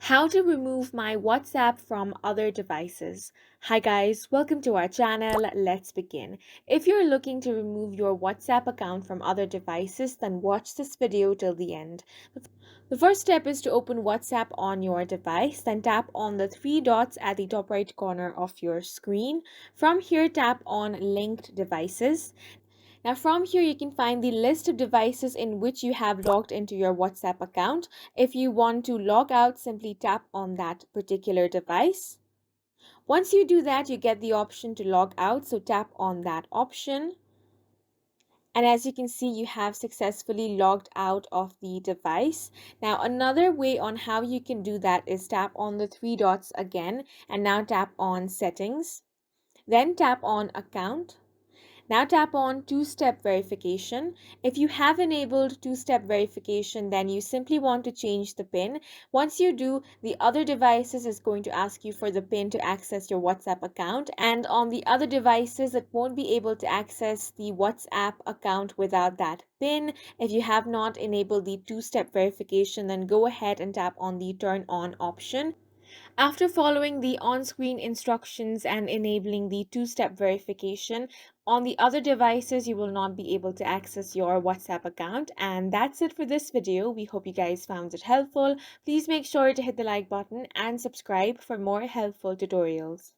How to remove my WhatsApp from other devices. Hi guys, welcome to our channel. Let's begin. If you're looking to remove your WhatsApp account from other devices, then watch this video till the end. The first step is to open WhatsApp on your device, then tap on the three dots at the top right corner of your screen. From here, tap on linked devices. Now from here, you can find the list of devices in which you have logged into your WhatsApp account. If you want to log out, simply tap on that particular device. Once you do that, you get the option to log out, so tap on that option. And as you can see, you have successfully logged out of the device. Now, another way on how you can do that is tap on the three dots again, and now tap on settings. Then tap on account. Now tap on two-step verification. If you have enabled two-step verification, then you simply want to change the PIN. Once you do, the other devices is going to ask you for the PIN to access your WhatsApp account. And on the other devices, it won't be able to access the WhatsApp account without that PIN. If you have not enabled the two-step verification, then go ahead and tap on the turn on option. After following the on-screen instructions and enabling the two-step verification, on the other devices, you will not be able to access your WhatsApp account. And that's it for this video. We hope you guys found it helpful. Please make sure to hit the like button and subscribe for more helpful tutorials.